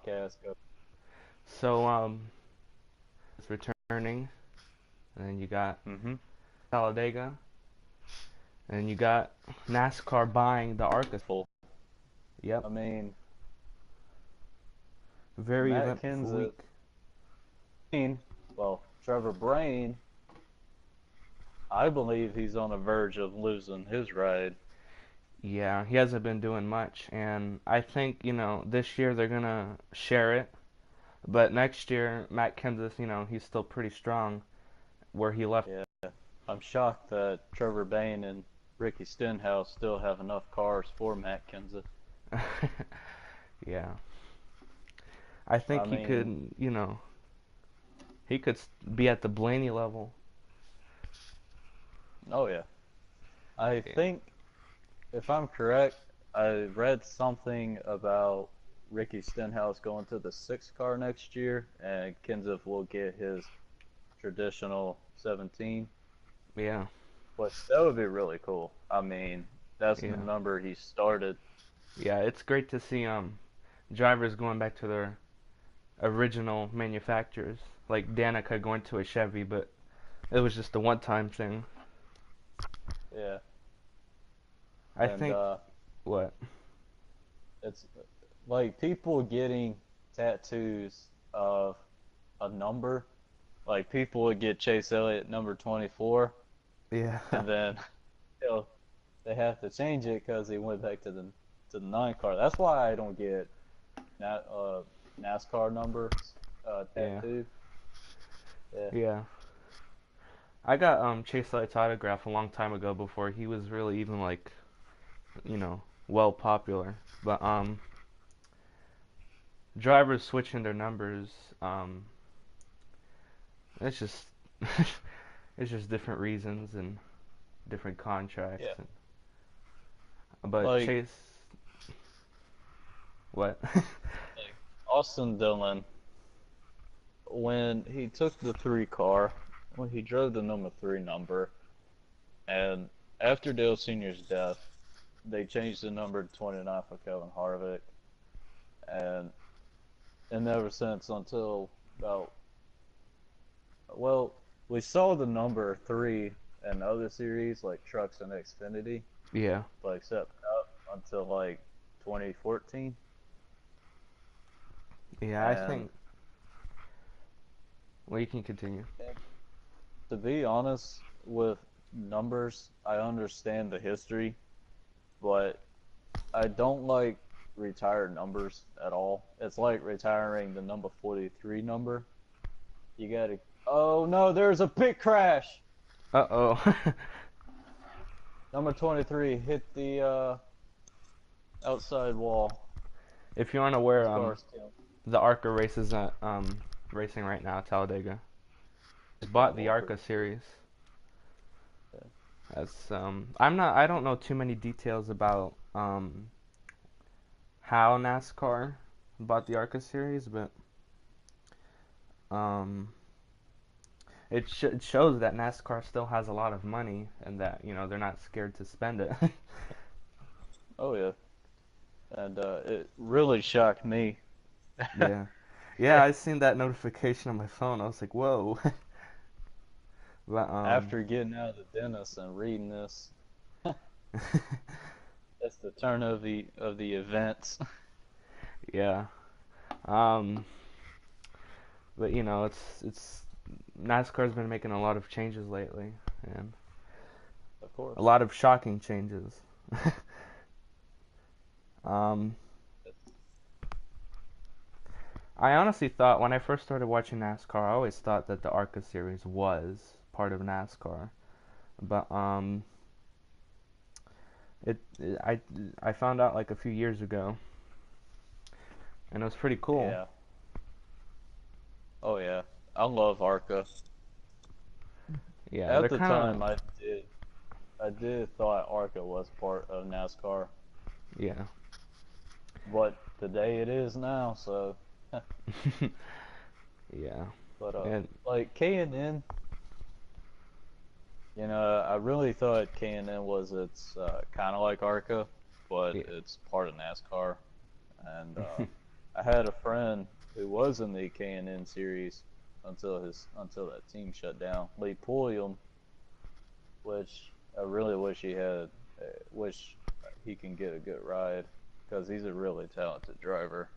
podcast go? So, it's returning, and then you got Mm-hmm. Talladega, and you got NASCAR buying the ARCA. Full. Yep, I mean, very Matt eventful Kenseth, week. well, Trevor Brain, I believe he's on the verge of losing his ride. Yeah, he hasn't been doing much, and I think, this year they're gonna share it, but next year, Matt Kenseth, he's still pretty strong where he left. Yeah, I'm shocked that Trevor Bayne and Ricky Stenhouse still have enough cars for Matt Kenseth. Yeah, I I think he mean, could, he could be at the Blaney level. oh yeah. I Yeah. think, if I'm correct, I read something about Ricky Stenhouse going to the sixth car next year, and Kenseth will get his traditional 17, Yeah, which that would be really cool. I mean, that's the yeah. number he started. Yeah, it's great to see drivers going back to their original manufacturers. Like Danica going to a Chevy, but it was just a one-time thing. Yeah, I and think what? it's like people getting tattoos of a number. Like people would get Chase Elliott number 24, Yeah. and then you know, they have to change it because he went back to the nine car. That's why I don't get Na- uh, NASCAR numbers Yeah. tattooed. Yeah. Yeah. I got Chase Elliott's autograph a long time ago before he was really even like, you know, well popular. But drivers switching their numbers, um it's just it's just different reasons and different contracts Yeah. but Like Chase what? like Austin Dillon when he took the three car, when he drove the number three number, and after Dale Senior's death, they changed the number to 29 for Kevin Harvick, and ever since until about well, we saw the number three in other series like Trucks and Xfinity, Yeah. but except up until like 2014. Yeah, I And, think well you can continue. and to be honest, with numbers, I understand the history, but I don't like retired numbers at all. It's like retiring the number 43 number. You gotta. Oh no, there's a pit crash! Uh-oh. Number 23 hit the outside wall. If you're unaware, His car's killed. the ARCA races at racing right now, Talladega. Just bought the Walker. ARCA series. Yeah. As I don't know too many details about how NASCAR bought the ARCA series, but um it shows that NASCAR still has a lot of money and that, they're not scared to spend it. Oh yeah, and it really shocked me. Yeah. Yeah, I seen that notification on my phone. I was like, "Whoa." But After getting out of the dentist and reading this, that's the turn of the events. yeah. Um but it's NASCAR's been making a lot of changes lately and Of a course. lot of shocking changes. um I honestly thought when I first started watching NASCAR, I always thought that the ARCA series was part of NASCAR. But I found out like a few years ago, and it was pretty cool. Yeah. Oh yeah. I love ARCA. Yeah, At they're the kind time, of I did thought ARCA was part of NASCAR, yeah. but today it is now. So, Yeah. but And like K&N, I really thought K&N was it's kind of like ARCA, but yeah. it's part of NASCAR, and I had a friend who was in the K&N series until that team shut down. Lee Pulliam, which I really wish he had, wish he can get a good ride because he's a really talented driver.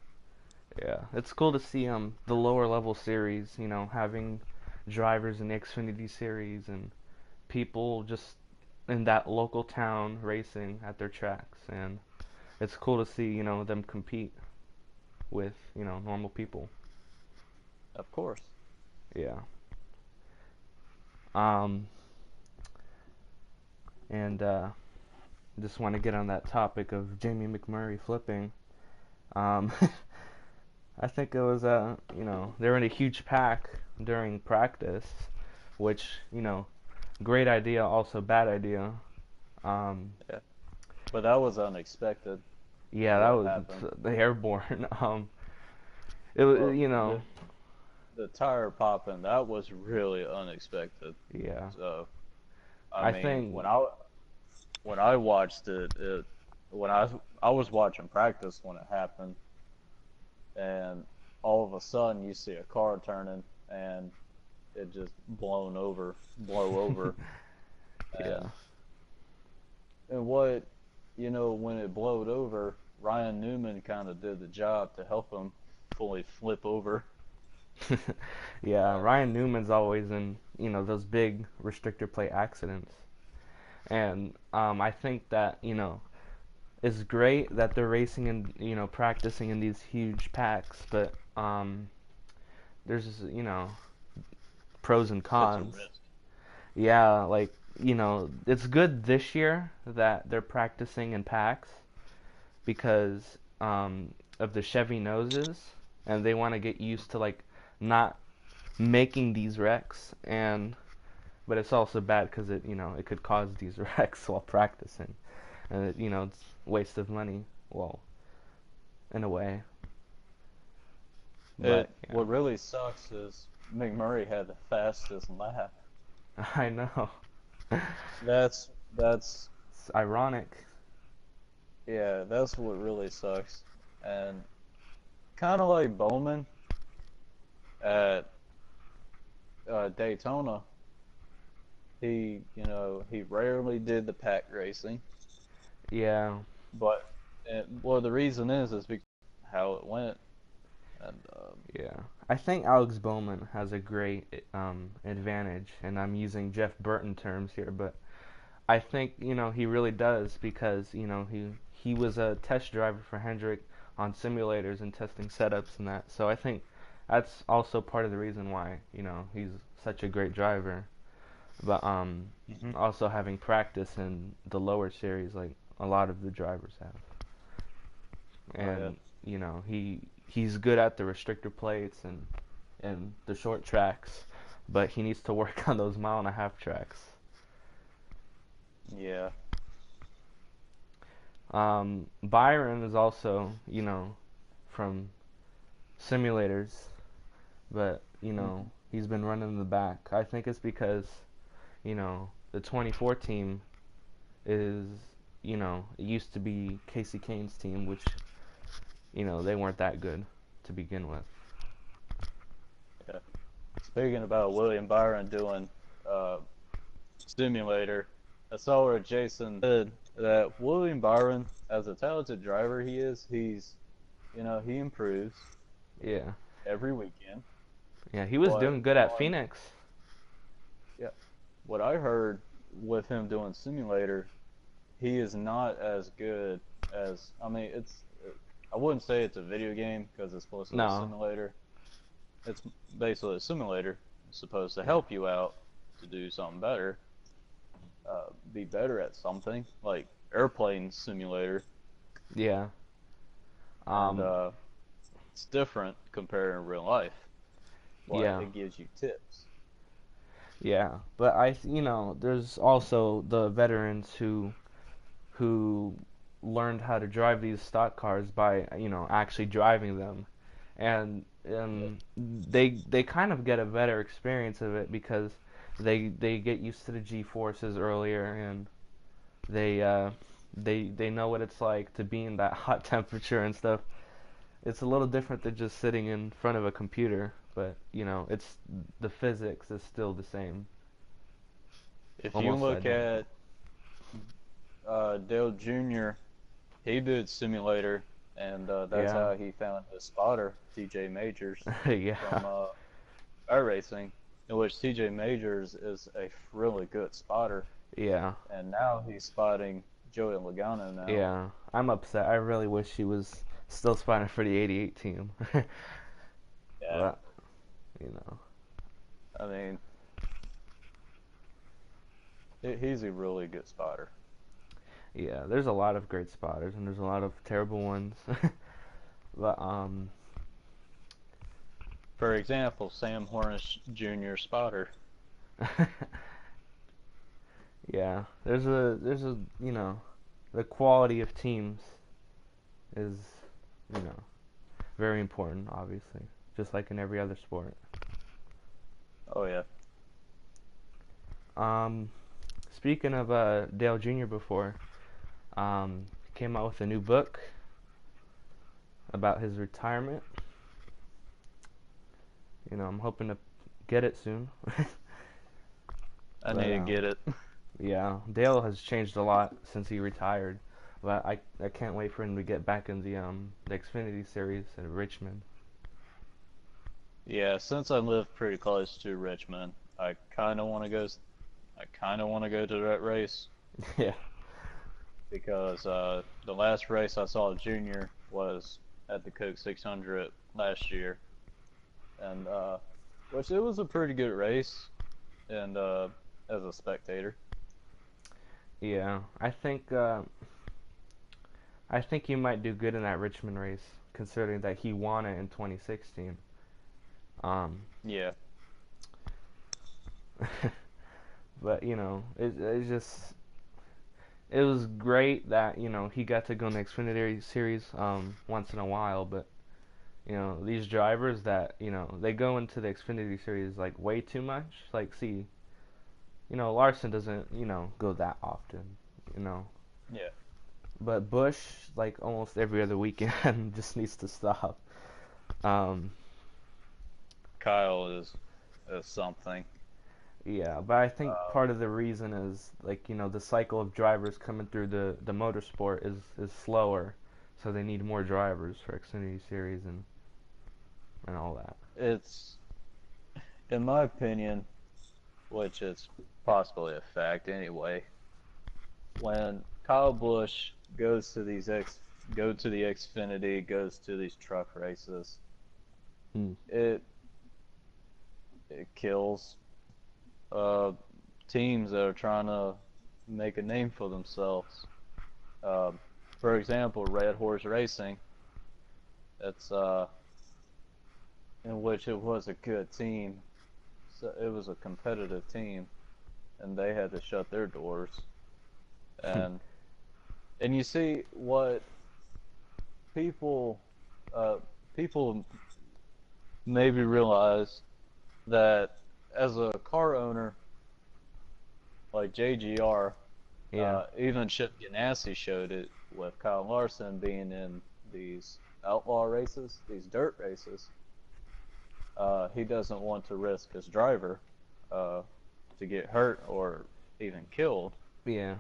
Yeah, it's cool to see the lower level series, having drivers in the Xfinity series and people just in that local town racing at their tracks, and it's cool to see, them compete with, normal people. Of course. Yeah. Um, and just want to get on that topic of Jamie McMurray flipping. Um, I think it was they were in a huge pack during practice, which great idea, also bad idea. Um, Yeah, but that was unexpected. yeah, that What was happened? the airborne. It was Well, the tire popping that was really unexpected. yeah. So I I mean, think when I watched when I was watching practice when it happened, and all of a sudden you see a car turning and it just blow over, yeah. and what when it blowed over, Ryan Newman kind of did the job to help him fully flip over. Yeah, And Ryan Newman's always in, those big restrictor plate accidents. And I think that, it's great that they're racing and, practicing in these huge packs, but there's, pros and it's a cons. risk. Yeah, like, it's good this year that they're practicing in packs because of the Chevy noses, and they want to get used to, like, not making these wrecks, and but it's also bad because it could cause these wrecks while practicing, and it's waste of money. Well, in a way, but It what really sucks is McMurray had the fastest lap. I know. That's It's ironic. yeah, that's what really sucks. And kind of like Bowman at Daytona, he rarely did the pack racing, Yeah, but well, the reason is because how it went, and yeah. I think Alex Bowman has a great advantage, and I'm using Jeff Burton terms here, but I think he really does because he was a test driver for Hendrick on simulators and testing setups and that. So I think that's also part of the reason why he's such a great driver. But Mhm. also having practice in the lower series like a lot of the drivers have, Oh yeah, and he's good at the restrictor plates and the short tracks, but he needs to work on those mile and a half tracks. yeah, Byron is also, from simulators, but, Mhm. he's been running in the back. I think it's because, the 24 team is, it used to be Casey Kane's team, which, they weren't that good to begin with. yeah. Speaking about William Byron doing uh, simulator, I saw where Jason said that William Byron, as a talented driver he is, he improves Yeah. every weekend. Yeah, he was But doing good at on Phoenix. yeah, what I heard with him doing simulator, he is not as good as I mean, I wouldn't say it's a video game because it's supposed to be a No. simulator. It's basically a simulator. It's supposed to Yeah. help you out to do something better, be better at something like airplane simulator, Yeah. and Um, it's different compared in real life, but yeah. it gives you tips. Yeah. But there's also the veterans who learned how to drive these stock cars by actually driving them, and Yeah, they kind of get a better experience of it because they get used to the G forces earlier, and they they know what it's like to be in that hot temperature and stuff. it's a little different than just sitting in front of a computer, but it's the physics is still the same, If you almost look identical. at Dale Jr., he did simulator, and that's Yeah. how he found his spotter, TJ Majors, Yeah. from iRacing, in which TJ Majors is a really good spotter, Yeah. and now he's spotting Joey Logano now. Yeah. I'm upset. I really wish he was still spotting for the 88 team. Yeah, But, you know. I mean, he's a really good spotter. Yeah, there's a lot of great spotters and there's a lot of terrible ones. But For example, Sam Hornish Jr. spotter. yeah, there's a the quality of teams is, you know, very important, obviously, just like in every other sport. Oh yeah, Um, Speaking of Dale Jr. before, came out with a new book about his retirement. I'm hoping to get it soon. I need But to get it. yeah, Dale has changed a lot since he retired. But I can't wait for him to get back in the Xfinity series at Richmond. Yeah, since I live pretty close to Richmond, I kind of want to go. I kind of want to go to that race Yeah. because the last race I saw Junior was at the Coke 600 last year, and which it was a pretty good race, and as a spectator. Yeah, I think he might do good in that Richmond race, considering that he won it in 2016. Um, Yeah, but it was great that he got to go in the Xfinity series once in a while. But these drivers that they go into the Xfinity series like way too much. Like, see, Larson doesn't go that often. You know, yeah. but Bush, like almost every other weekend, just needs to stop. Um, Kyle is something. yeah, but I think Uh, part of the reason is like the cycle of drivers coming through the motorsport is slower, so they need more drivers for Xfinity Series and all that. it's in my opinion, which is possibly a fact anyway. When Kyle Busch go to the Xfinity, goes to these truck races, Hmm. it it kills uh, teams that are trying to make a name for themselves. Um, for example, Red Horse Racing. It's in which it was a good team. So it was a competitive team, and they had to shut their doors. And you see what people uh, people maybe realize that as a car owner like JGR, Yeah, even Chip Ganassi showed it with Kyle Larson being in these outlaw races, these dirt races. He doesn't want to risk his driver uh, to get hurt or even killed. yeah,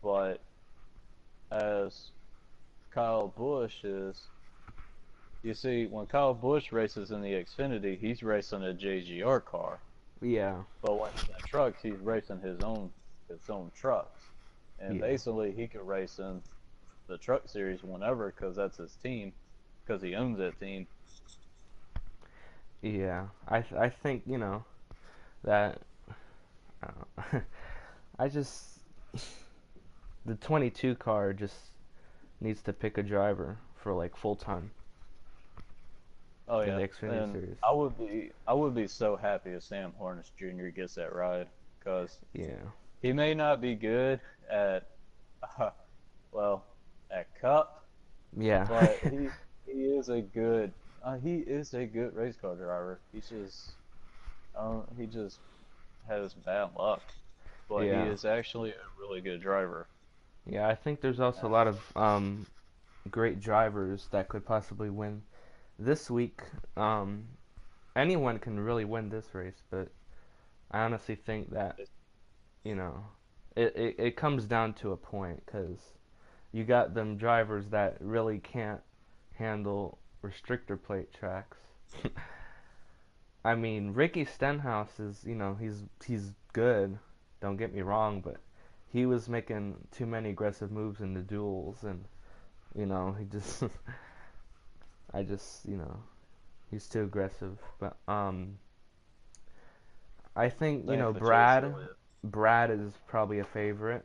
But as Kyle Busch is, you see, when Kyle Busch races in the Xfinity, he's racing a JGR car. yeah, But when he's in trucks, he's racing his own trucks. And yeah, basically, he could race in the truck series whenever because that's his team, because he owns that team. yeah. I think that I just the 22 car just needs to pick a driver for like full time Oh in yeah, the Xfinity and series. I would be so happy if Sam Hornish Jr. gets that ride because Yeah, he may not be good at uh, well at Cup, yeah, but he is a good race car driver. He just has bad luck, but he yeah. is actually a really good driver. Yeah, I think there's also a And lot of great drivers that could possibly win this week. Um, Anyone can really win this race, but I honestly think that you know it comes down to a point because you got them drivers that really can't handle restrictor plate tracks. I mean, Ricky Stenhouse is, he's good. Don't get me wrong, but he was making too many aggressive moves in the duels, and he just, I just, he's too aggressive. But I think Same for Chase Brad, Elliott. Brad is probably a favorite.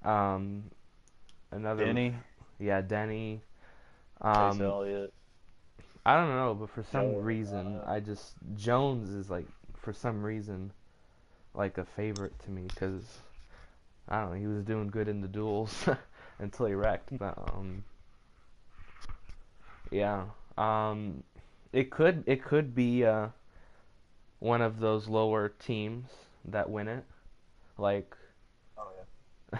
Um, Another, Denny, yeah, Denny. Chase Um, Elliott, I don't know, but for some Joe reason, Logano. I just Jones is like for some reason like a favorite to me because I don't know, he was doing good in the duels until he wrecked. But yeah, um, it could be one of those lower teams that win it, like Oh yeah.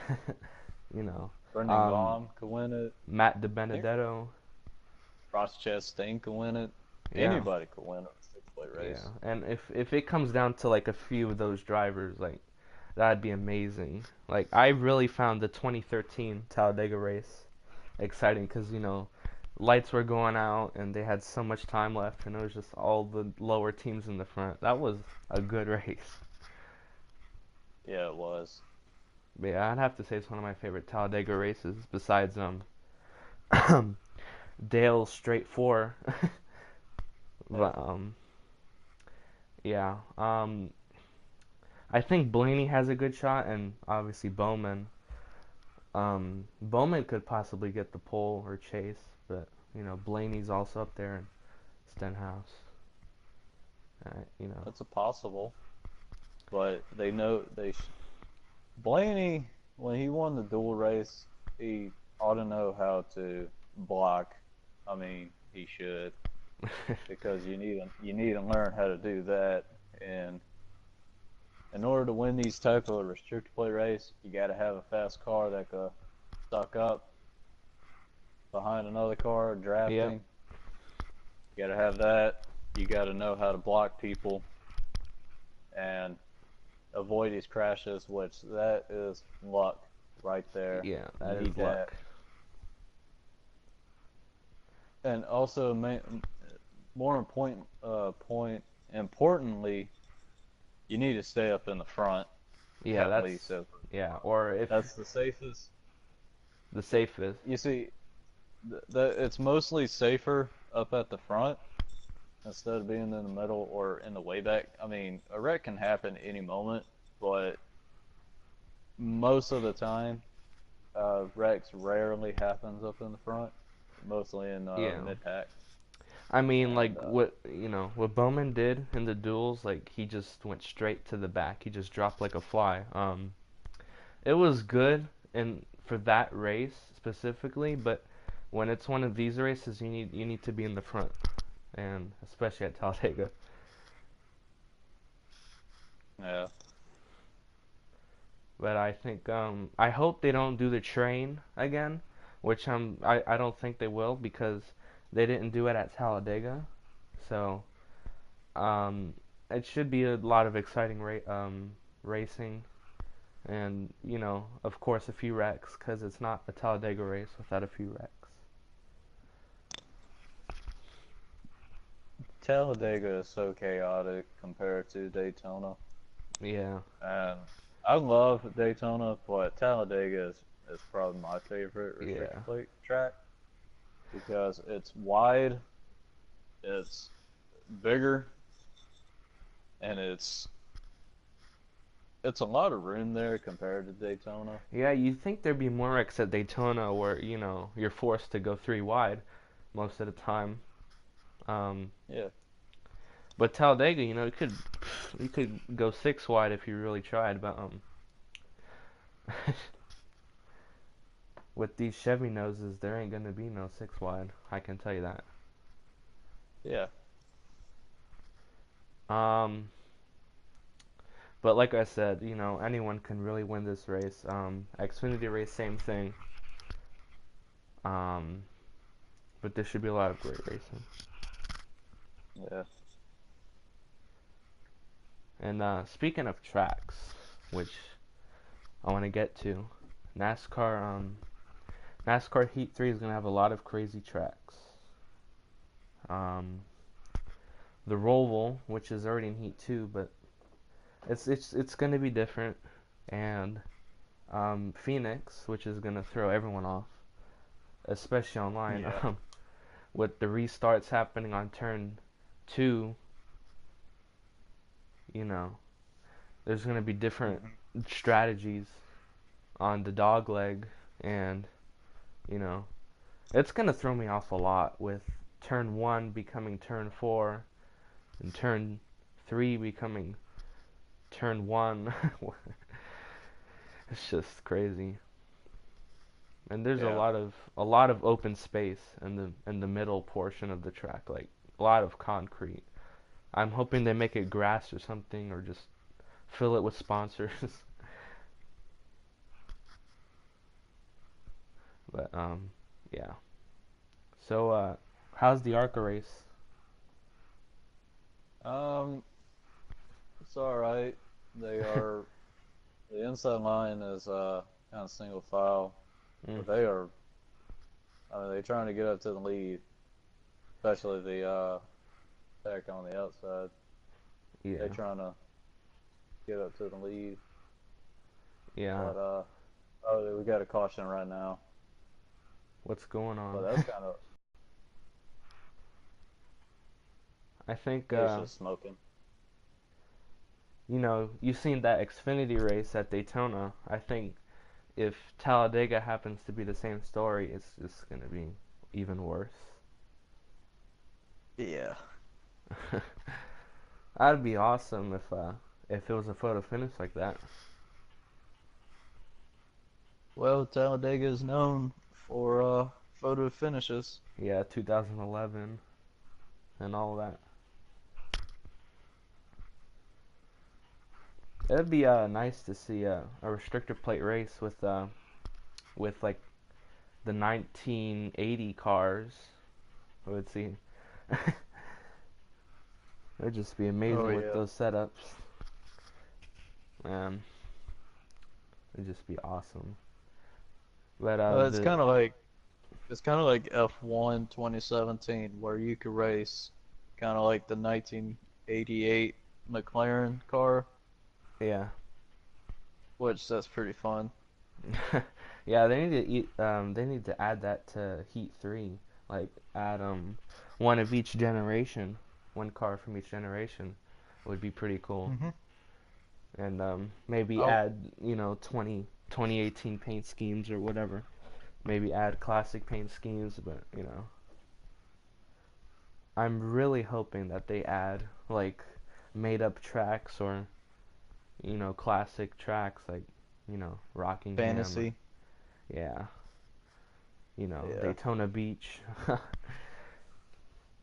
you know, Brendan um, Gaughan could win it. Matt I think DiBenedetto. Ross Chastain could win it. Yeah, Anybody could win a six-plate yeah, race. and if it comes down to like a few of those drivers, like that'd be amazing. Like I really found the 2013 Talladega race exciting because lights were going out and they had so much time left, and it was just all the lower teams in the front. That was a good race. Yeah, it was. But yeah, I'd have to say it's one of my favorite Talladega races besides Dale's Straight Four. Yeah. But yeah, I think Blaney has a good shot, and obviously Bowman. Bowman could possibly get the pole or chase, but Blaney's also up there and Stenhouse. You know, That's a possible, but they know Blaney when he won the dual race, he ought to know how to block. I mean, he should because you need to learn how to do that. And in order to win these type of restricted play race, you got to have a fast car that can suck up behind another car yep, drafting. You got to have that. You got to know how to block people and avoid these crashes, which that is luck right there. yeah, You that is need that. luck. And also, more importantly, you need to stay up in the front Yeah, at that's least. So yeah, or if that's the safest. the safest. You see, it's mostly safer up at the front instead of being in the middle or in the way back. I mean, a wreck can happen any moment, but most of the time, wrecks rarely happens up in the front, mostly in Yeah, mid pack. I mean, And like what Bowman did in the duels, like he just went straight to the back. He just dropped like a fly. It was good and for that race specifically, but when it's one of these races, you need to be in the front, and especially at Talladega. yeah, But I think I hope they don't do the train again, which I don't think they will because they didn't do it at Talladega. So um, it should be a lot of exciting racing, and of course a few wrecks because it's not a Talladega race without a few wrecks. Talladega is so chaotic compared to Daytona. Yeah, And I love Daytona, but Talladega is probably my favorite restrictor yeah, plate track because it's wide, it's bigger, and it's a lot of room there compared to Daytona. yeah. You'd think there'd be more wrecks at Daytona where you're forced to go three wide most of the time. Um, Yeah, but Talladega, you could go six wide if you really tried, but with these Chevy noses, there ain't gonna be no six wide. I can tell you that. yeah. Um, but like I said, anyone can really win this race. Xfinity race, same thing. But there should be a lot of great racing. Yeah. And speaking of tracks, which I want to get to, NASCAR NASCAR Heat 3 is gonna have a lot of crazy tracks. Um, the Roval, which is already in Heat 2, but it's gonna be different, and Phoenix, which is gonna throw everyone off, especially online. Yeah. With the restarts happening on turn 2, you know, there's gonna be different Hmm. strategies on the dog leg, and you know, it's gonna throw me off a lot with turn 1 becoming turn 4 and turn 3 becoming turn 1. It's just crazy. And there's Yeah. a lot of open space in the middle portion of the track, like a lot of concrete. I'm hoping they make it grass or something, or just fill it with sponsors. But yeah. So how's the ARCA race? Um, it's all right. They are the inside line is kind of single file, Mm, but they are. I mean, they're trying to get up to the lead, especially the pack on the outside. They're yeah, trying to get up to the lead, yeah. but oh, we got a caution right now. What's going But on? that's kind of I think it's just smoking. you know, you've seen that Xfinity race at Daytona. I think if Talladega happens to be the same story, it's just gonna be even worse. Yeah. That'd be awesome if it was a photo finish like that. Well, Talladega is known for photo finishes. Yeah, 2011 and all that. It'd be nice to see a restrictor plate race with like the 1980 cars. I would see. It'd just be Oh amazing with yeah. those setups. Man, it'd just be awesome. But It's the kind of like F1 2017 where you could race kind of like the 1988 McLaren car, yeah. which that's pretty fun. Yeah, they need to add that to Heat 3. Like add one of each generation, one car from each generation would be pretty cool. Hmm. And maybe Oh, add, you know, 2018 paint schemes or whatever. Maybe add classic paint schemes, but you know, I'm really hoping that they add like made up tracks, or you know, classic tracks like, you know, Rockingham, or fantasy. yeah, you know, Yeah. Daytona Beach.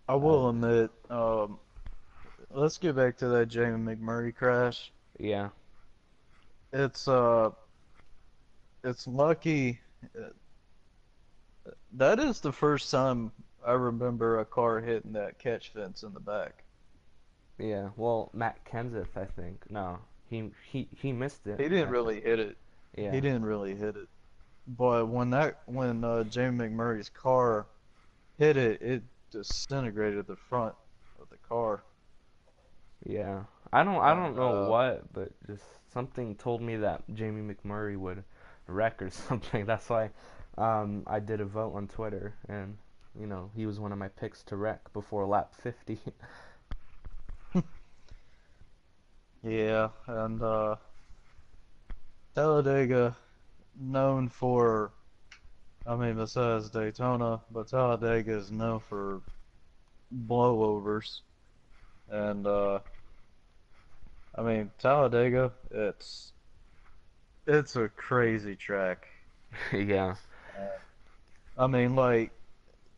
I uh, will admit, let's get back to that Jamie McMurray crash. yeah, It's uh, it's lucky. uh, That is the first time I remember a car hitting that catch fence in the back. yeah. Well, Matt Kenseth, I think. No, he missed it. He didn't really hit it. He Yeah, didn't really hit it. But when Jamie McMurray's car hit it, it disintegrated the front of the car. yeah. I And don't know what, but just something told me that Jamie McMurray would wreck or something. That's why I did a vote on Twitter, and you know, he was one of my picks to wreck before lap 50. yeah, and Talladega known for, I mean, besides Daytona, but Talladega is known for blowovers. And I mean, Talladega, it's a crazy track. Yeah, Uh, I mean, like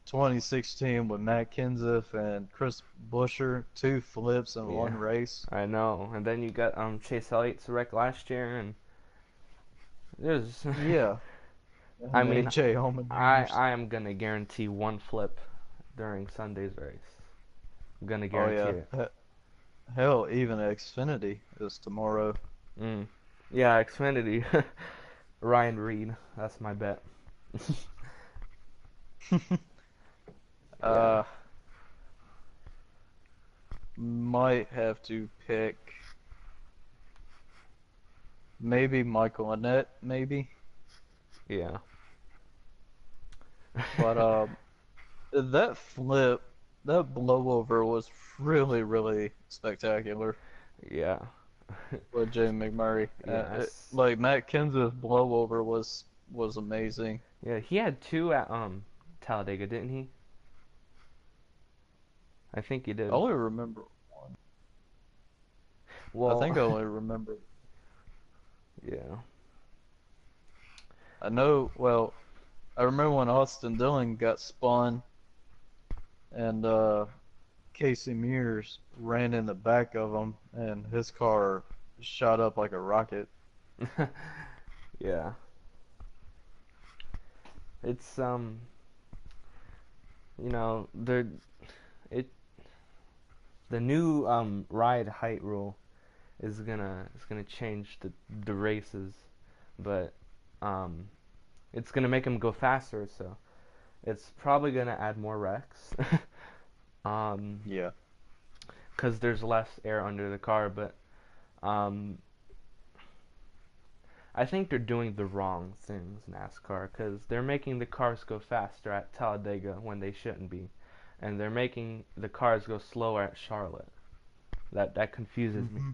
2016 with Matt Kenseth and Chris Buescher, two flips in one yeah. race. I know. And then you got Chase Elliott's wreck last year, and there's Yeah, I and mean, AJ Allmendingers. I am gonna guarantee one flip during Sunday's race. I'm gonna Oh guarantee yeah, it. hell, even Xfinity is tomorrow. Mm. Yeah, Xfinity. Ryan Reed. That's my bet. Yeah. uh, might have to pick maybe Michael Annett, maybe. Yeah. But that flip, that blowover was really, really spectacular Yeah. with Jamie McMurray. Yes. Like Matt Kenseth's blowover was amazing. Yeah, he had two at Talladega, didn't he? I think he I did. only remember one. I Well, think I only remember. yeah. I know. Well, I remember when Austin Dillon got spun and Casey Mears ran in the back of him, and his car shot up like a rocket. Yeah. It's it the new ride height rule is gonna change the races, but um it's gonna make them go faster, so it's probably gonna add more wrecks. um Yeah. because there's less air under the car, but um I think they're doing the wrong things, NASCAR, because they're making the cars go faster at Talladega when they shouldn't be, and they're making the cars go slower at Charlotte. That confuses me. Hmm.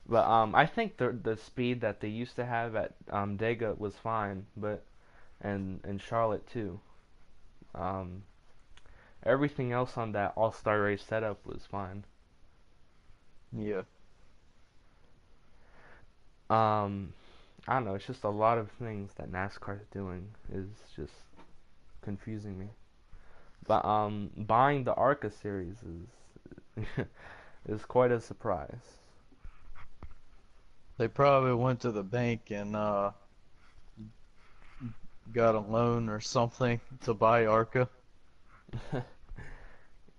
But I think the speed that they used to have at Dega was fine, but and Charlotte too. Um, Everything else on that All Star race setup was fine. Yeah. Um, I don't know. It's just a lot of things that NASCAR's doing is just confusing me. But buying the ARCA series is is quite a surprise. They probably went to the bank and got a loan or something to buy Arca.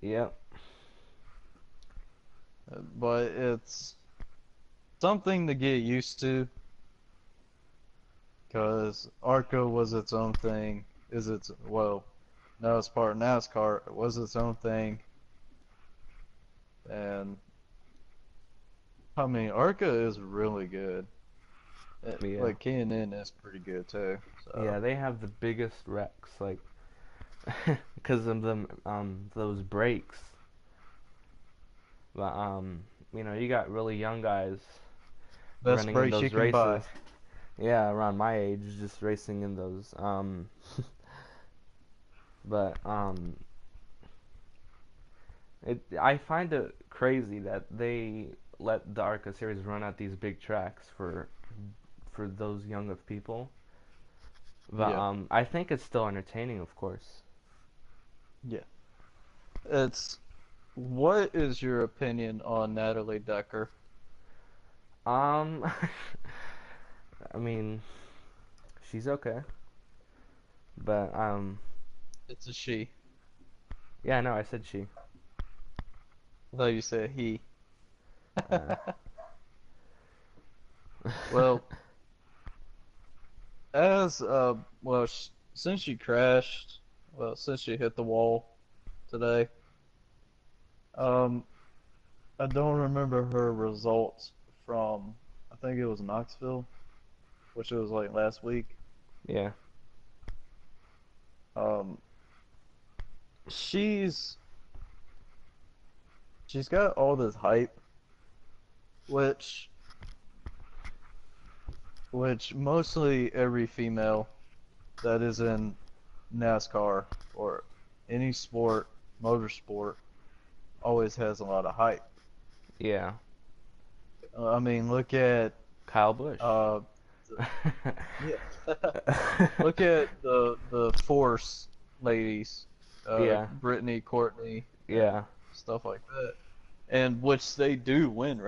Yep. But it's something to get used to because Arca was its own thing. Is its well, now it's part of NASCAR. It was its own thing, and I mean Arca is really good. Yeah. Like K&N is pretty good too. So Yeah, they have the biggest wrecks, like because of them those brakes. But you got really young guys best running in brakes you those can races. buy. Yeah, around my age, just racing in those. But I find it crazy that they let the ARCA series run at these big tracks for those young of people. But Yeah, I think it's still entertaining, of course. yeah. It's what is your opinion on Natalie Decker? Um, I mean, she's okay, but It's a she. yeah, no, I said she. I thought you said he. Uh, Well, as well, since she crashed, well, since she hit the wall today, um, I don't remember her results from. I think it was Knoxville, which was like last week. yeah, Um, she's she's got all this hype, which mostly every female that is in NASCAR or any sport, motorsport, always has a lot of hype. yeah. I mean, look at Kyle Busch. uh, yeah, look at the Force ladies, Yeah, Brittany, Courtney, and yeah, stuff like that, and which they do win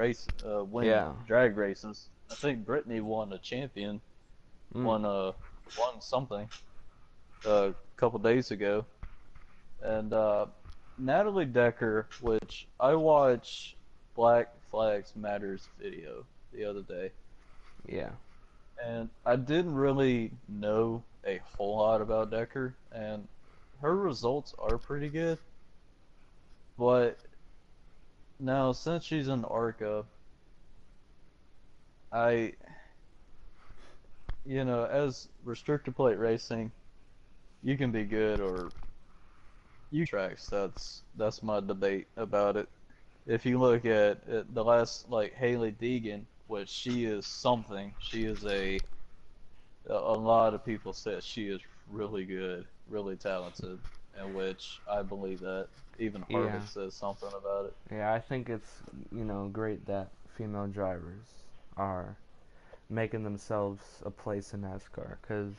yeah. drag races. I think Brittany won a champion, Mm. won a won something a couple days ago, and Natalie Decker, which I watched Black Flags Matters video the other day, Yeah. and I didn't really know a whole lot about Decker, and her results are pretty good, but now since she's in ARCA, I, as restrictor plate racing, you can be good or you tracks. That's my debate about it. If you look at the last like Haley Deegan, which she is something, she is a lot of people said she is really good, really talented, in which I believe that. Even Yeah. Harvick says something about it. Yeah, I think it's, great that female drivers are making themselves a place in NASCAR cuz,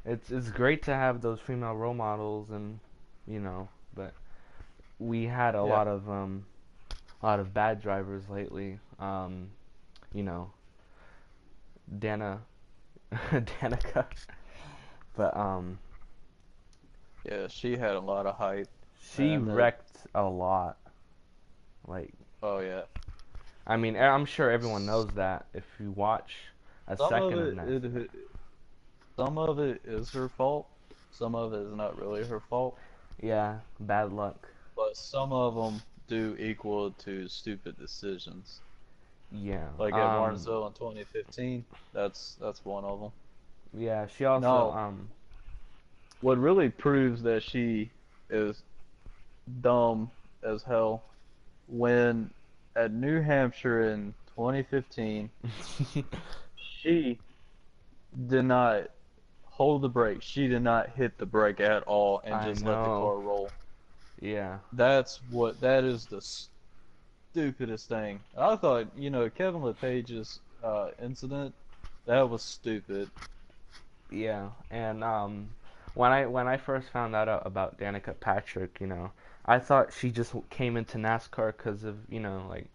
it's great to have those female role models and, but we had Yeah, a lot of bad drivers lately. You know, Dana Danica. But yeah, she had a lot of hype, she and wrecked a lot. Like, oh yeah, I mean, I'm sure everyone knows that if you watch a some of second of NASCAR. some of it is her fault. Some of it is not really her fault, Yeah, bad luck. but some of them do equal to stupid decisions. Yeah. Like at Martinsville in 2015, that's one of them. Yeah, she also No, what really proves that she is dumb as hell when at New Hampshire in 2015, she did not hold the brake. She did not hit the brake at all and I just let the know. car roll. Yeah. That is the stupidest thing. I thought, Kevin LePage's incident, that was stupid. Yeah, and when I first found that out about Danica Patrick, I thought she just came into NASCAR because of like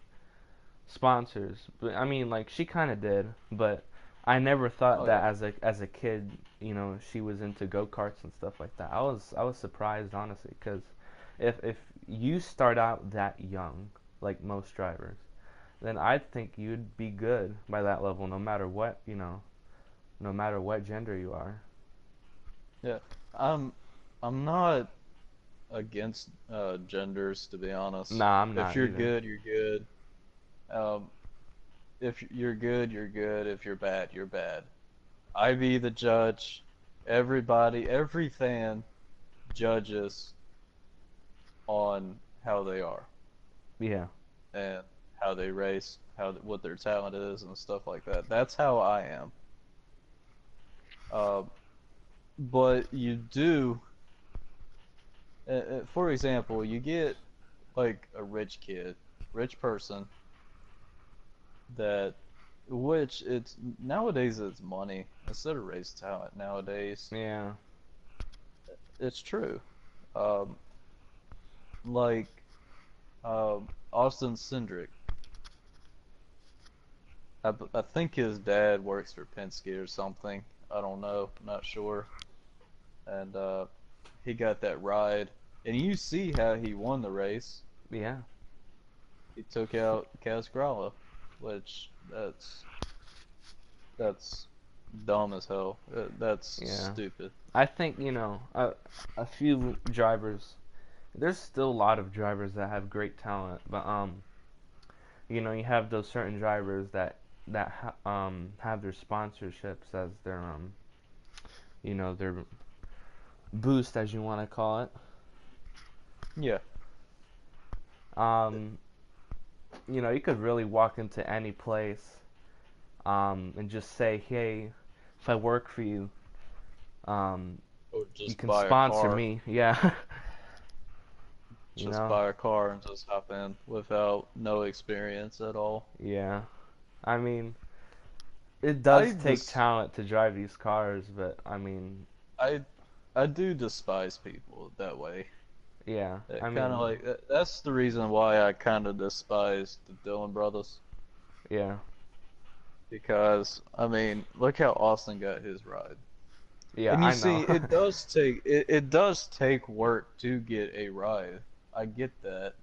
sponsors. But I mean, like she kind of did, but I never thought Oh that yeah. as a kid, she was into go-karts and stuff like that. I was surprised honestly because if you start out that young, like most drivers, then I think you'd be good by that level, no matter what, no matter what gender you are. Yeah. I'm I'm not against genders to be honest. Nah, I'm If not you're either. good, you're good. Um, if you're good, you're good. If you're bad, you're bad. I be the judge. Everybody, every fan judges on how they are Yeah, and how they race, what their talent is, and stuff like that. That's how I am. Uh, but you do, for example, you get like a rich kid, rich person that, which it's nowadays it's money instead of race talent. Nowadays, yeah, it's true. Um, like Austin Cindric. I think his dad works for Penske or something. I don't know, not sure. And he got that ride, and you see how he won the race. yeah, He took out Casgralla, which that's dumb as hell. That's yeah. stupid. I think a few drivers. There's still a lot of drivers that have great talent, but you have those certain drivers that have their sponsorships as their boost, as you want to call it. Yeah, Um, you could really walk into any place and just say, hey, if I work for you, um, or you just can buy a sponsor car. me. Yeah. you Just know? buy a car and just hop in without no experience at all. Yeah. I mean, it does I take just talent to drive these cars, but I mean, I I do despise people that way. yeah. I It kind of mean, like that's the reason why I kind of despise the Dillon brothers yeah. because I mean, look how Austin got his ride. Yeah, And you I see, know. it does take work to get a ride. I get that,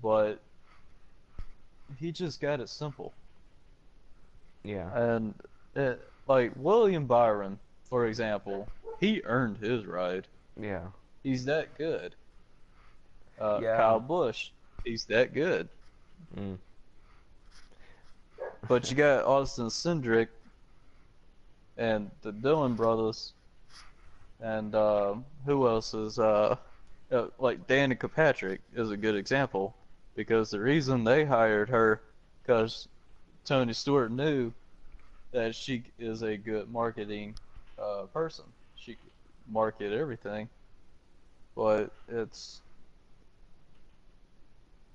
but he just got it simple. Yeah, And like William Byron, for example, he earned his ride. yeah, He's that good. yeah. Kyle Busch, he's that good. Mm. But you got Austin Cindric and the Dillon brothers, and who else is like Danica Patrick is a good example because the reason they hired her because Tony Stewart knew that she is a good marketing person. She could market everything, but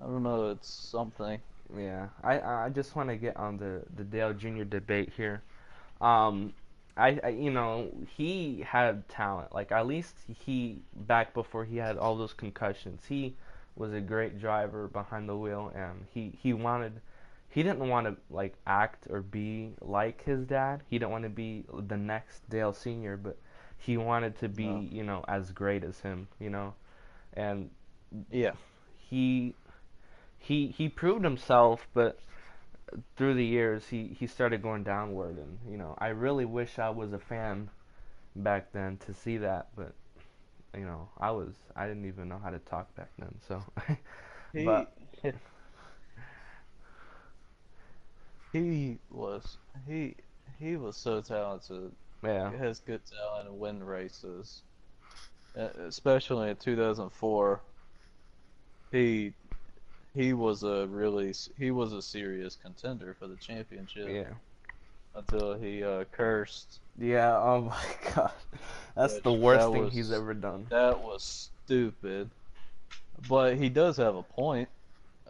I don't know, it's something. Yeah, I just want to get on the Dale Jr. debate here. Um, he had talent. Like at least he back before he had all those concussions, he was a great driver behind the wheel, and he didn't want to like act or be like his dad. He didn't want to be the next Dale Sr., but he wanted to No. be, as great as him, and Yeah. he he proved himself, but through the years he started going downward, and I really wish I was a fan back then to see that, but I didn't even know how to talk back then, so He but he was he he was so talented. yeah, He has good talent and win races. Especially in 2004, he he was a serious contender for the championship yeah, until he cursed, yeah. Oh my god, that's the which worst thing he's ever done. that was stupid. But he does have a point.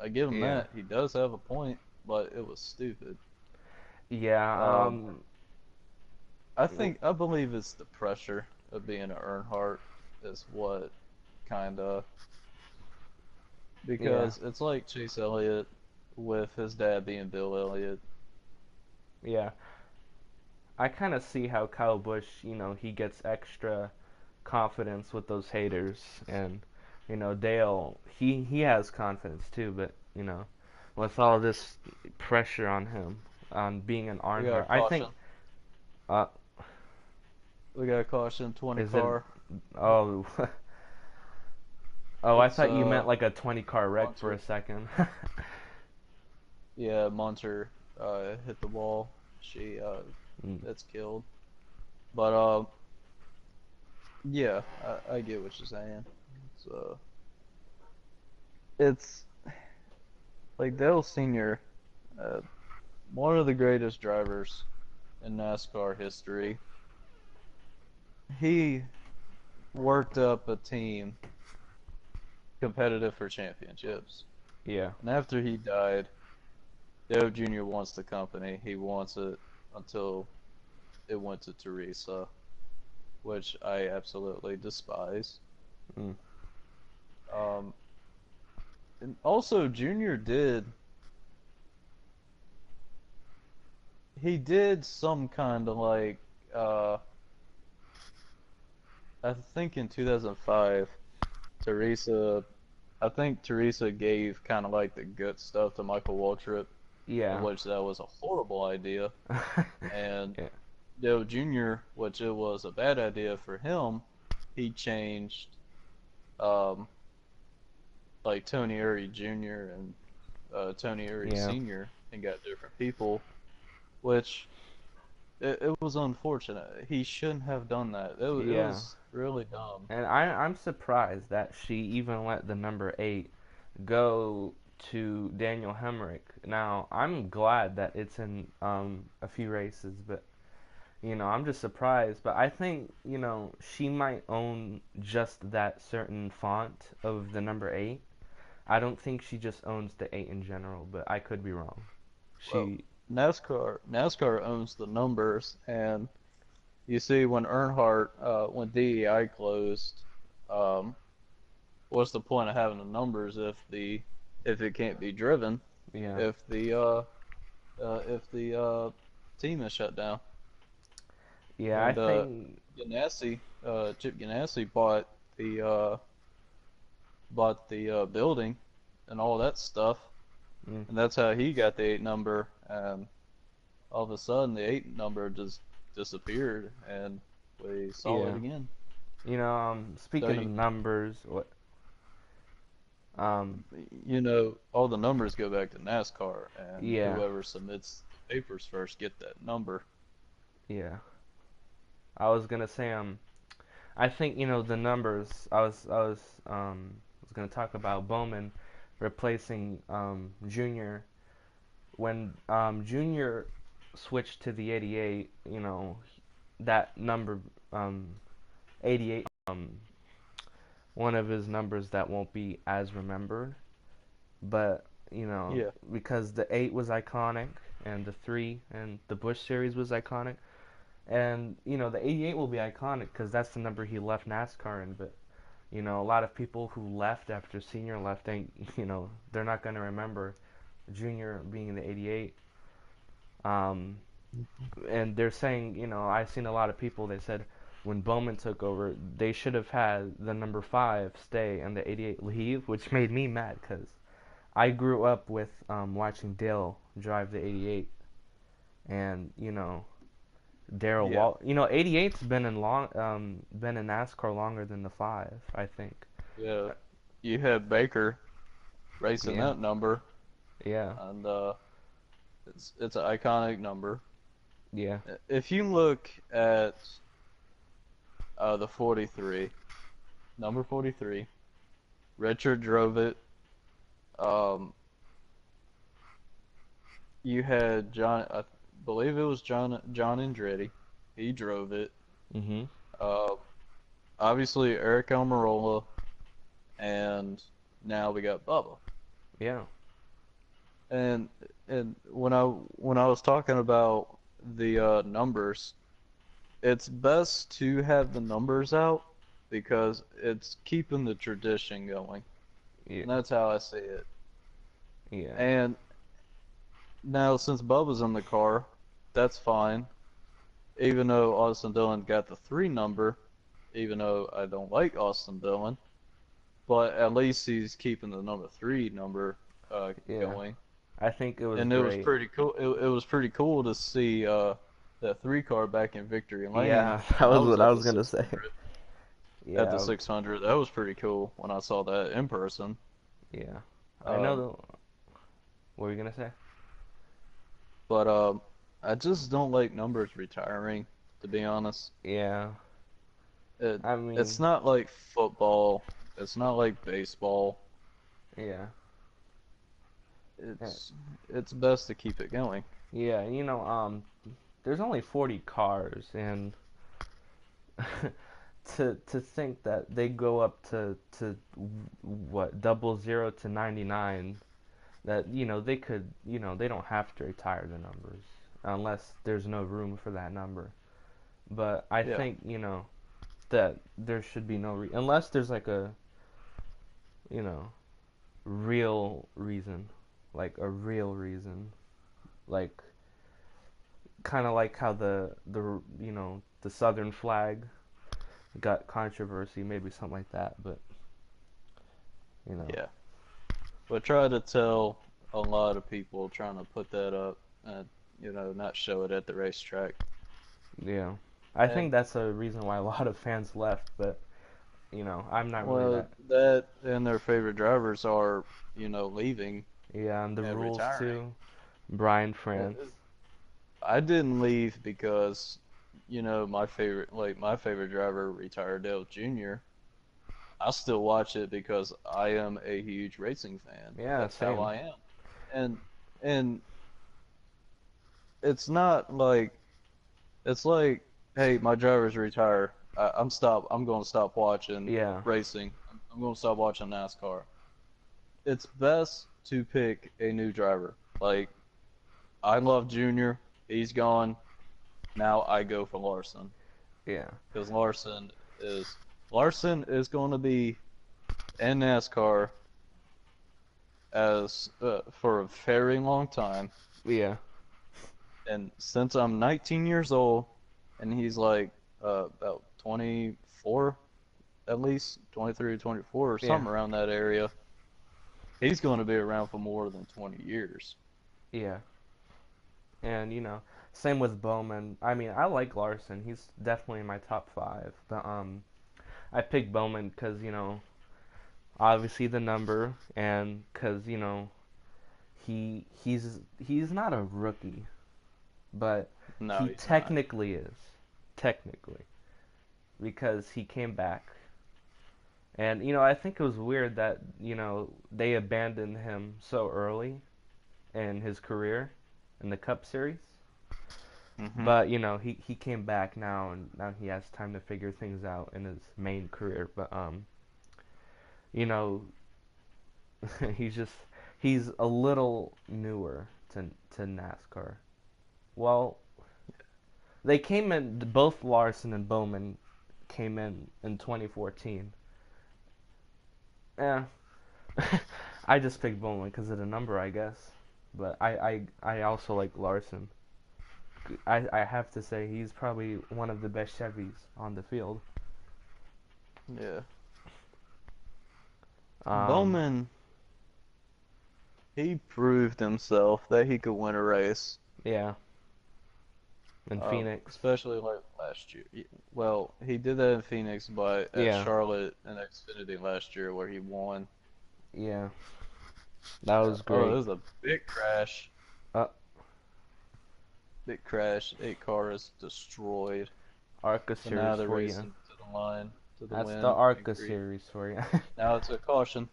I give him Yeah, that. He does have a point, but it was stupid. yeah. Um, I believe it's the pressure of being an Earnhardt is what kind of Yeah, because it's like Chase Elliott with his dad being Bill Elliott. yeah. I kind of see how Kyle Busch, he gets extra confidence with those haters, and Dale, he has confidence too, but with all this pressure on him on being an We got a Earnhardt, I think, caution. uh, We got a caution. 20 is it? car. Oh, oh, I It's thought you meant like a 20 car wreck for a Munter. second. Yeah, Munter hit the wall. She Mm, That's killed. But yeah, I get what you're saying. So it's like Dale Senior, uh, one of the greatest drivers in NASCAR history. He worked up a team competitive for championships, yeah, and after he died, Dale Jr. wants the company. He wants it until it went to Teresa, which I absolutely despise. mm, Um, and also Junior he did some kind of like uh I think in 2005 Teresa I think Teresa gave kind of like the good stuff to Michael Waltrip, of yeah, which that was a horrible idea. And yeah, Dale Jr., which it was a bad idea for him, he changed um like Tony Eury Jr. and Tony Eury yeah, Sr. and got different people, which it was unfortunate. He shouldn't have done that. It yeah. was really dumb. And I'm surprised that she even let the number 8 go to Daniel Hemrick. Now, I'm glad that it's in a few races, but I'm just surprised. But I think, she might own just that certain font of the number 8. I don't think she just owns the 8 in general, but I could be wrong. Well, She, NASCAR owns the numbers, and you see when DEI closed, um, what's the point of having the numbers if it can't be driven, yeah. if the team is shut down? Yeah, I And think. Chip Ganassi the uh, bought the building and all that stuff, Mm, and that's how he got the eight number. And all of a sudden, the eight number just disappeared, and we saw it yeah. again. So Speaking of numbers, what? Um, all the numbers go back to NASCAR, and yeah, whoever submits the papers first get that number. yeah. I was gonna say, I think the numbers. I was gonna talk about Bowman replacing Junior when Junior switched to the 88. That number, um, 88, one of his numbers that won't be as remembered. But Yeah, because the 8 was iconic, and the 3 and the Bush series was iconic, and the 88 will be iconic because that's the number he left NASCAR in. But a lot of people who left after Senior left, they're not going to remember Junior being in the 88. Um, and they're saying, I've seen a lot of people. They said when Bowman took over, they should have had the number 5 stay and the 88 leave, which made me mad because I grew up with watching Dale drive the 88, and Daryl yeah, Wall. 88's been in NASCAR longer than the 5, I think. yeah. You had Baker racing Yeah, that number, yeah, and it's an iconic number. yeah. If you look at the 43, number 43, Richard drove it. Um, you had I believe it was John Andretti. He drove it. Mhm. Uh, Obviously Eric Almirola, and now we got Bubba. Yeah, And when I was talking about the numbers, it's best to have the numbers out because it's keeping the tradition going. yeah, And that's how I see it. yeah, And now since Bubba's in the car, that's fine. Even though Austin Dillon got the three number, even though I don't like Austin Dillon, but at least he's keeping the number three number yeah. going. I think it was And it was great. pretty cool. It was pretty cool to see that three car back in Victory Lane Yeah, that when I was was what I at was the gonna say. 600. At the Yeah, 600, that was pretty cool when I saw that in person. yeah. I know. Um, What were you gonna say? but I just don't like numbers retiring, to be honest. Yeah. It I it's mean, not like football. It's not like baseball. yeah. Yeah. It's best to keep it going. Yeah, there's only 40 cars, and to think that they go up to what, 00 to 99, that they could, they don't have to retire the numbers unless there's no room for that number. But I Yeah, think, that there should be no unless there's like a, you know, real reason, like a real reason, like kind of like how the Southern flag got controversy, maybe something like that. But you know, yeah. But try to tell a lot of people trying to put that up and not show it at the racetrack. yeah, I think And that's a reason why a lot of fans left. But I'm not really well, that. that and their favorite drivers are leaving Yeah, and the and rules retiring. too. Brian Uh, France. I didn't leave because my favorite driver retired, Dale Jr. I still watch it because I am a huge racing fan. Yeah, That's how same. I am. And and it's not like it's like, hey, my driver's retire. I'm going to stop watching Yeah, racing. I'm going to stop watching NASCAR. It's best to pick a new driver. Like I love Junior. He's gone. Now I go for Larson yeah, because Larson is going to be in NASCAR as for a very long time. yeah, And since I'm 19 years old, and he's like about 24 at least, 23 or 24 or Yeah, something around that area. He's going to be around for more than 20 years. yeah. And same with Bowman. I mean, I like Larson. He's definitely in my top five. But I picked Bowman because obviously the number, and because he's not a rookie, but No, he he's not. technically is, technically, because he came back. And I think it was weird that they abandoned him so early in his career in the Cup Series. Hmm. But he came back now, and now he has time to figure things out in his main career. But you know, he's just he's a little newer to NASCAR. Well, they came in both Larson and Bowman came in 2014. Yeah, I just picked Bowman because of the number, I guess. But I also like Larson. I have to say he's probably one of the best Chevys on the field. Yeah. Um, Bowman, he proved himself that he could win a race, yeah, in Phoenix. especially like last year. Well, he did that in Phoenix, but at Yeah, Charlotte and Xfinity last year where he won. yeah, that Yeah. was Oh, it great. was a big crash. Uh, Big crash. 8 cars destroyed. Arca But now series they're for you. racing to the line, to the That's the win and Arca Creed. series for you. Now it's a caution.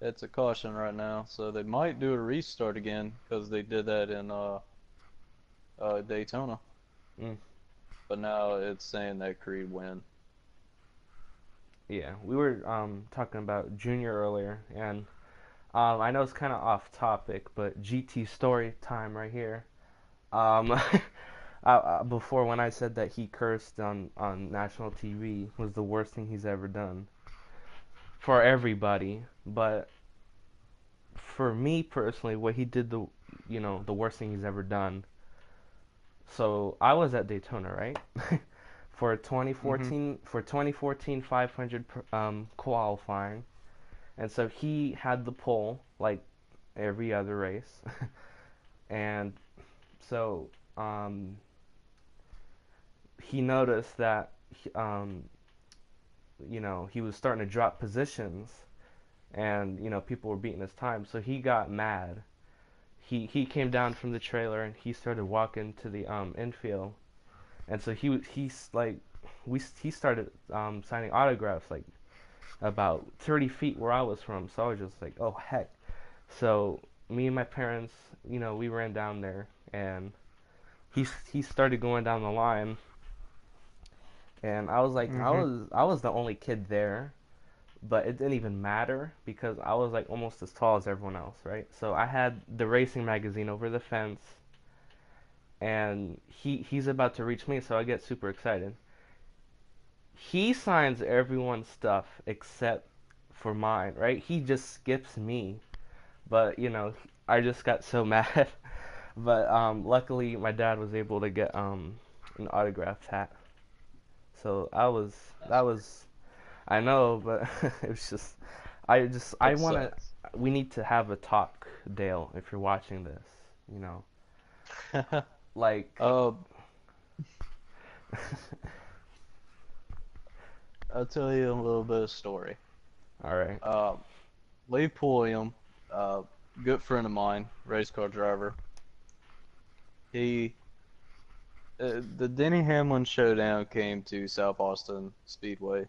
It's a caution right now, so they might do a restart again because they did that in Daytona. Mm, But now it's saying that Creed win. yeah, we were talking about Junior earlier, and I know it's kind of off topic, but GT story time right here. Um, before when I said that he cursed on national TV was the worst thing he's ever done for everybody, but for me personally, what he did the worst thing he's ever done. So I was at Daytona, right? for Hmm. 2014 500 qualifying, and so he had the pole like every other race, and so he noticed that he was starting to drop positions, and people were beating his time, so he got mad. He came down from the trailer and he started walking to the infield, and so he's like he started signing autographs like about 30 feet where I was from. So I was just like, oh heck. So me and my parents, we ran down there, and he started going down the line, and I was like, I Hmm. was I was the only kid there, but it didn't even matter because I was like almost as tall as everyone else, right? So I had the racing magazine over the fence, and he's about to reach me, so I get super excited. He signs everyone's stuff except for mine, right? He just skips me, but I just got so mad. But luckily, my dad was able to get an autographed hat. So that That's was I know, but it was just I that wanna sucks. we need to have a talk, Dale, if you're watching this, you know, like uh, I'll tell you a little bit of story. all right, Uh, Lee Pulliam, uh, good friend of mine, race car driver. He the Denny Hamlin showdown came to South Austin Speedway,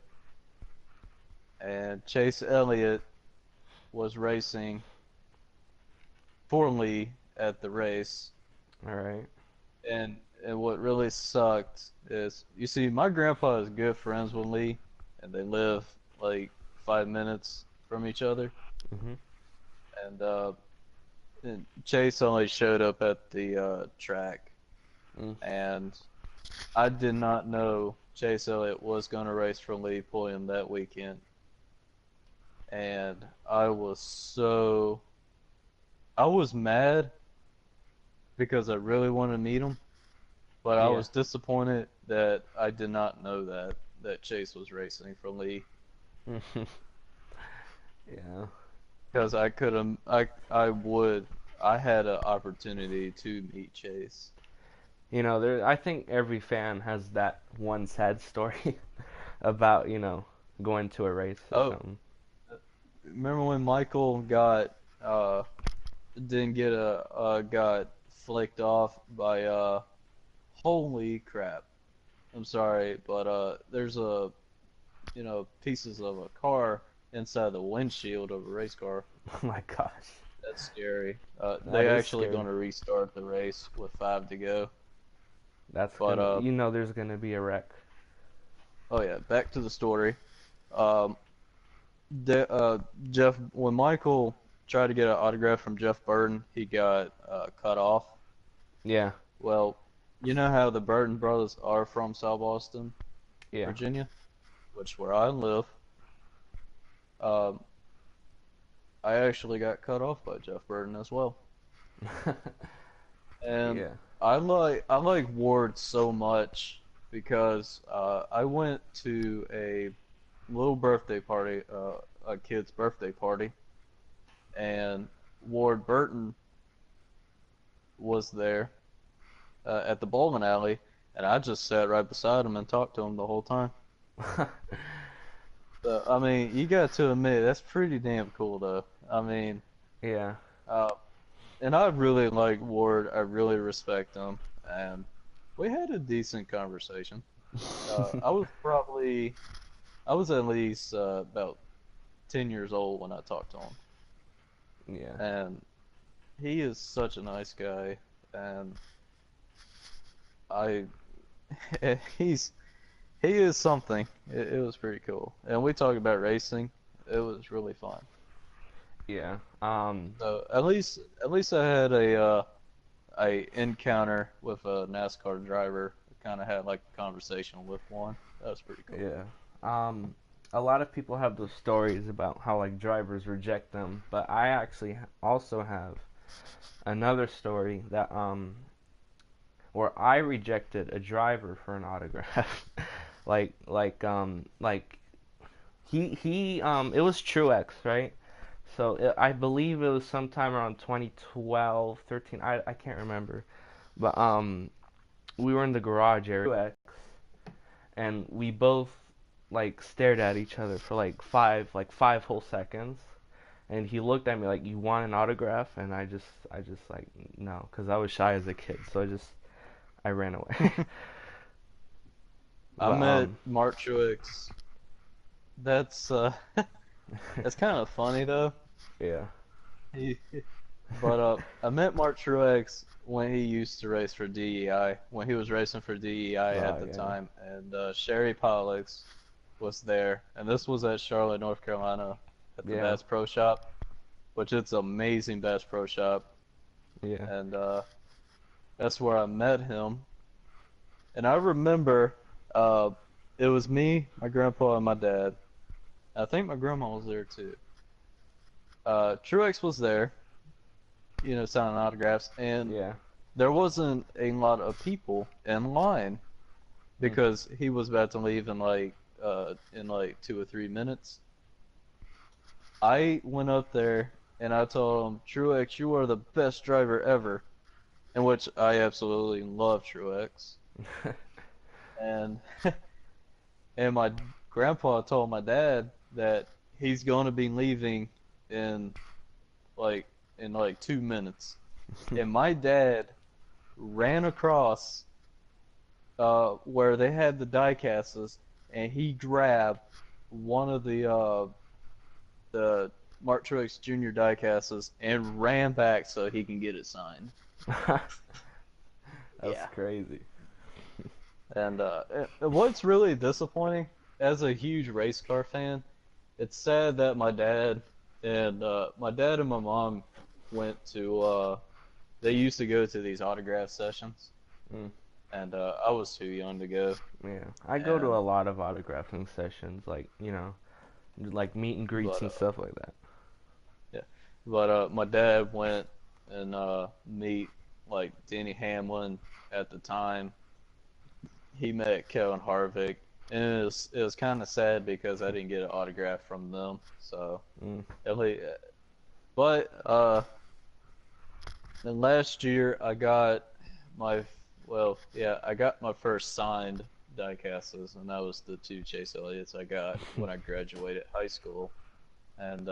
and Chase Elliott was racing for Lee at the race. all right, And what really sucked is, you see, my grandpa is good friends with Lee, and they live like 5 minutes from each other. mhm, And and Chase only showed up at the track, mm, and I did not know Chase Elliott was going to race for Lee Pulliam that weekend. And I was mad because I really wanted to meet him, but I Yeah. was disappointed that I did not know that Chase was racing for Lee Yeah. because I could have I had an opportunity to meet Chase. There. I think every fan has that one sad story about going to a race or Oh, something. remember when Michael uh didn't get got flicked off by holy crap. I'm sorry, but there's pieces of a car inside the windshield of a race car. Oh my gosh, That's scary. that They is actually scary. going to restart the race with 5 to go. That's But gonna. There's gonna be a wreck. oh yeah, back to the story. Um, the, Jeff, when Michael tried to get an autograph from Jeff Burton, he got cut off. Yeah. Well, you know how the Burton brothers are from South Boston, Yeah. Virginia, which where I live. Um, I actually got cut off by Jeff Burton as well. And Yeah. I like Ward so much because I went to a little birthday party, a kid's birthday party, and Ward Burton was there at the bowling alley, and I just sat right beside him and talked to him the whole time. So, I mean, you got to admit that's pretty damn cool, though. I mean, Yeah. uh, and I really like Ward. I really respect him, and we had a decent conversation. I was probably I was at least about 10 years old when I talked to him, Yeah. and he is such a nice guy, and I he's he is something. It was pretty cool, and we talked about racing. It was really fun. Yeah. So at least I had a encounter with a NASCAR driver. Kind of had like a conversation with one. That was pretty cool. Yeah. Um, a lot of people have those stories about how like drivers reject them, but I actually also have another story that where I rejected a driver for an autograph. like he it was Truex, right? So I believe it was sometime around 2012, 13. I can't remember. But we were in the garage area Truex, and we both like stared at each other for like five whole seconds. And he looked at me like, "You want an autograph?" And I just like no, because I was shy as a kid, so I ran away. I But met Mark Truex. That's that's kind of funny though. yeah. He, but I met Mark Truex when he used to race for DEI, when he was racing for DEI at Oh the yeah. time, and Sherry Pollux was there, and this was at Charlotte, North Carolina, at the Yeah. Bass Pro Shop, which it's amazing Bass Pro Shop, Yeah. and that's where I met him. And I remember uh, it was me, my grandpa, and my dad. I think my grandma was there too. Truex was there, signing autographs, and Yeah. there wasn't a lot of people in line Mm. because he was about to leave in like 2 or 3 minutes. I went up there and I told him, Truex, you are the best driver ever, in which I absolutely love Truex. And and my grandpa told my dad that he's going to be leaving in like in like 2 minutes. And my dad ran across where they had the die casts, and he grabbed one of the Mark Truex Jr. die casts and ran back so he can get it signed. That's Yeah. crazy. And what's really disappointing, as a huge race car fan, it's sad that my dad and my mom went to they used to go to these autograph sessions, Mm. and I was too young to go. Yeah. I go to And a lot of autographing sessions, like meet and greets but and stuff like that. yeah, but my dad went and meet like Denny Hamlin at the time. he met Kevin Harvick, and it was kind of sad because I didn't get an autograph from them. So Mm, at least, but then last year I got my I got my first signed diecasts, and that was the two Chase Elliott's I got when I graduated high school, and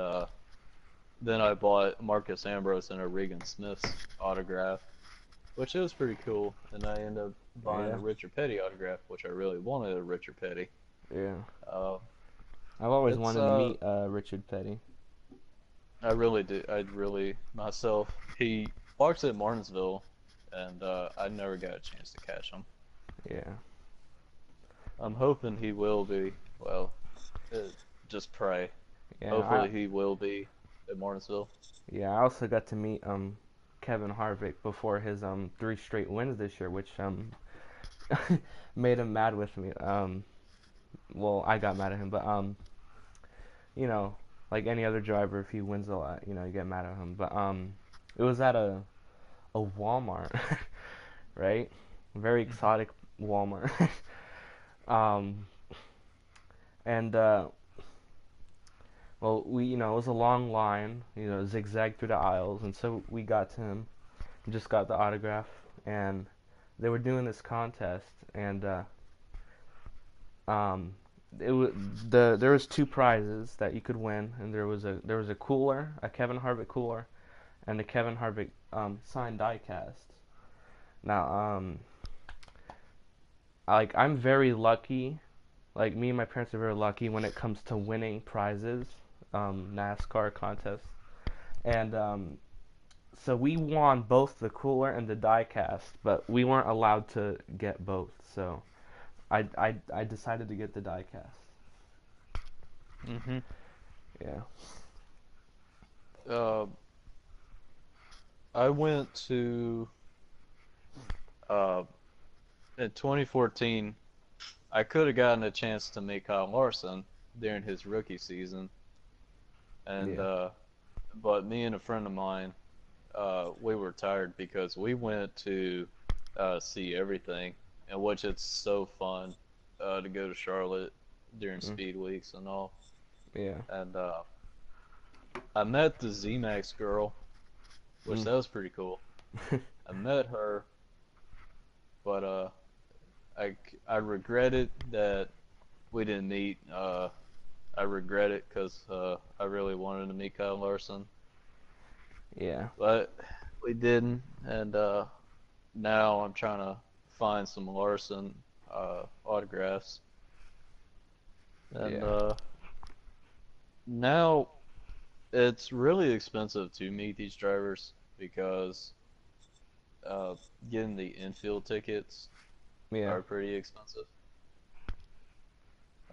then I bought Marcus Ambrose and a Regan Smith's autograph, which was pretty cool. And I ended up buying yeah, a Richard Petty autograph, which I really wanted a Richard Petty. yeah. Uh, I've always it's wanted to meet Richard Petty. I really do. I really myself. He walks at Martinsville, and I never got a chance to catch him. Yeah, I'm hoping he will be. Well, uh, just pray. yeah. Hopefully he will be at Martinsville. I also got to meet Kevin Harvick before his three straight wins this year, which made him mad with me. Well, I got mad at him, but you know, like any other driver, if he wins a lot, you get mad at him. But it was at a Walmart, right? Very Mhm. exotic Walmart. um, and well, it was a long line, zigzag through the aisles, and so we got to him, just got the autograph, and they were doing this contest, and um, it was there was two prizes that you could win, and there was a cooler, a Kevin Harvick cooler, and a Kevin Harvick signed die cast. Now, I'm very lucky. Like me and my parents are very lucky when it comes to winning prizes, NASCAR contests, and so we won both the cooler and the die cast, but we weren't allowed to get both. So I decided to get the die cast. Mhm. Yeah. Uh, I went to uh in 2014. I could have gotten a chance to meet Kyle Larson during his rookie season, and Yeah. but me and a friend of mine, we were tired because we went to see everything, and which it's so fun to go to Charlotte during Mm, speed weeks and all. yeah. And I met the Z-Max girl, which Mm. that was pretty cool. I met her, but I regretted that we didn't meet. I regret it because I really wanted to meet Kyle Larson, Yeah. but we didn't. And now I'm trying to find some Larson autographs. And Yeah. now it's really expensive to meet these drivers because uh, getting the infield tickets Yeah. are pretty expensive.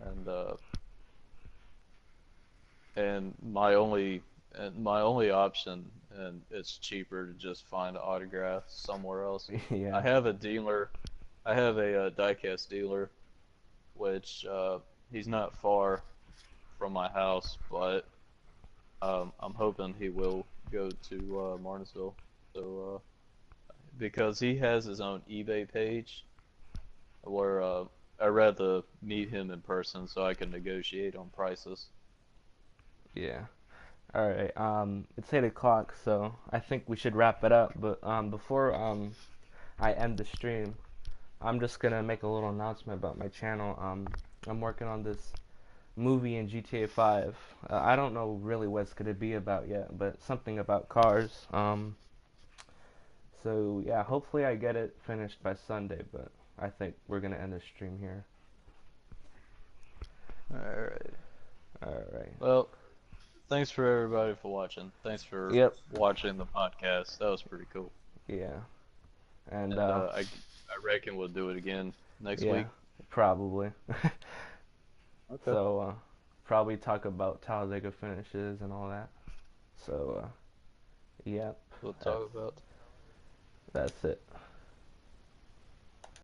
And and my only option, and it's cheaper to just find an autograph somewhere else. I Yeah. have a dealer. I have a, diecast dealer, which he's not far from my house, but I'm hoping he will go to Martinsville. So because he has his own eBay page where I'd rather meet him in person so I can negotiate on prices. Yeah. All right. It's 8 o'clock, so I think we should wrap it up. But before I end the stream, I'm just gonna make a little announcement about my channel. I'm working on this movie in GTA 5. I don't know really what it's gonna be about yet, but something about cars. So yeah, hopefully I get it finished by Sunday. But I think we're gonna end the stream here. All right. All right. Well, thanks for everybody for watching. Thanks for Yep. watching the podcast. That was pretty cool. Yeah. And And I reckon we'll do it again next yeah, week. probably. Okay. So probably talk about Talladega finishes and all that. So yep. We'll That's talk about that's it.